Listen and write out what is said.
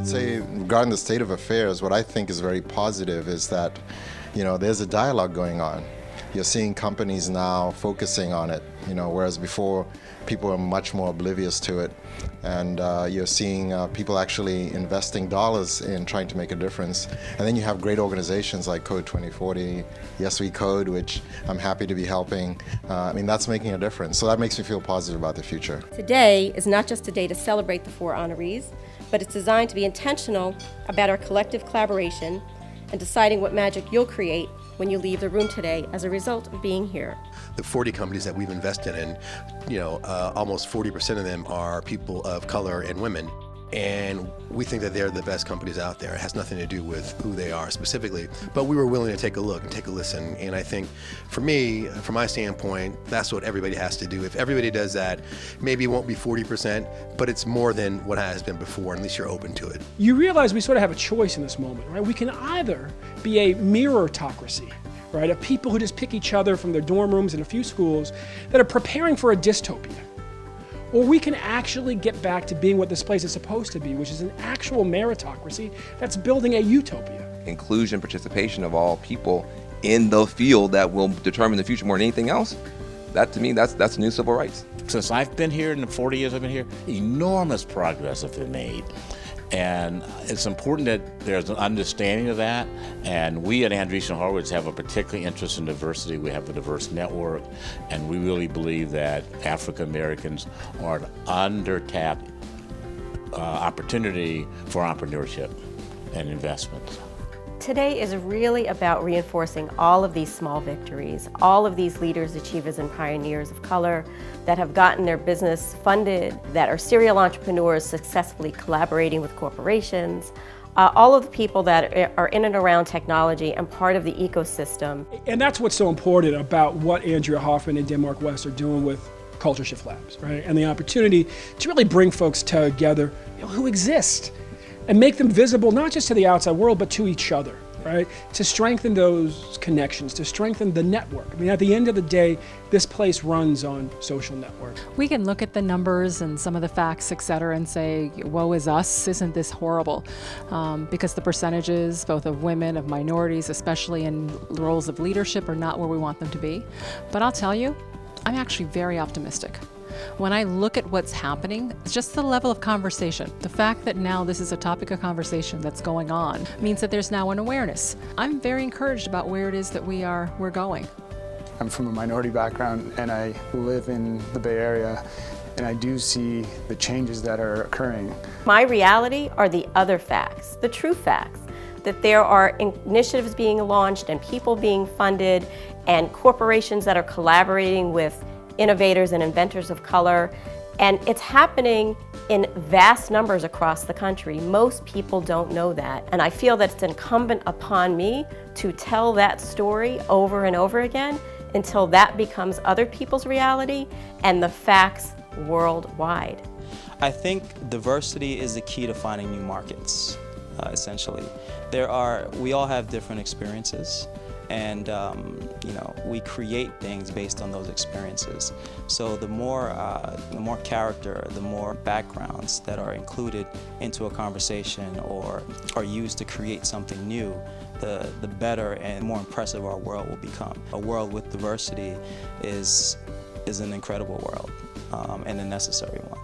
I'd say regarding the state of affairs, what I think is very positive is that, there's a dialogue going on. You're seeing companies now focusing on it, whereas before people were much more oblivious to it. And you're seeing people actually investing dollars in trying to make a difference. And then you have great organizations like Code 2040, Yes We Code, which I'm happy to be helping. That's making a difference. So that makes me feel positive about the future. Today is not just a day to celebrate the 4 honorees, but it's designed to be intentional about our collective collaboration and deciding what magic you'll create when you leave the room today as a result of being here. The 40 companies that we've invested in, almost 40% of them are people of color and women. And we think that they're the best companies out there. It has nothing to do with who they are specifically, but we were willing to take a look and take a listen. And I think for me, from my standpoint, that's what everybody has to do. If everybody does that, maybe it won't be 40%, but it's more than what has been before, and at least you're open to it. You realize we sort of have a choice in this moment, right? We can either be a mirror-tocracy, right? Of people who just pick each other from their dorm rooms in a few schools that are preparing for a dystopia. Or we can actually get back to being what this place is supposed to be, which is an actual meritocracy that's building a utopia. Inclusion, participation of all people in the field that will determine the future more than anything else, that to me, that's new civil rights. Since I've been here, in the 40 years I've been here, enormous progress has been made. And it's important that there's an understanding of that. And we at Andreessen Horowitz have a particular interest in diversity. We have a diverse network, and we really believe that African Americans are an under-tapped opportunity for entrepreneurship and investment. Today is really about reinforcing all of these small victories, all of these leaders, achievers, and pioneers of color that have gotten their business funded, that are serial entrepreneurs successfully collaborating with corporations, all of the people that are in and around technology and part of the ecosystem. And that's what's so important about what Andrea Hoffman and Denmark West are doing with Culture Shift Labs, right? And the opportunity to really bring folks together who exist and make them visible, not just to the outside world, but to each other, right? To strengthen those connections, to strengthen the network. At the end of the day, this place runs on social network. We can look at the numbers and some of the facts, et cetera, and say, woe is us, isn't this horrible? Because the percentages, both of women, of minorities, especially in roles of leadership, are not where we want them to be. But I'll tell you, I'm actually very optimistic. When I look at what's happening, it's just the level of conversation. The fact that now this is a topic of conversation that's going on means that there's now an awareness. I'm very encouraged about where it is that we're going. I'm from a minority background and I live in the Bay Area, and I do see the changes that are occurring. My reality are the other facts, the true facts, that there are initiatives being launched and people being funded and corporations that are collaborating with innovators and inventors of color, and it's happening in vast numbers across the country. Most people don't know that, and I feel that it's incumbent upon me to tell that story over and over again until that becomes other people's reality and the facts worldwide. I think diversity is the key to finding new markets, essentially. We all have different experiences, and we create things based on those experiences. So the more character, the more backgrounds that are included into a conversation or are used to create something new, the better and more impressive our world will become. A world with diversity is an incredible world, and a necessary one.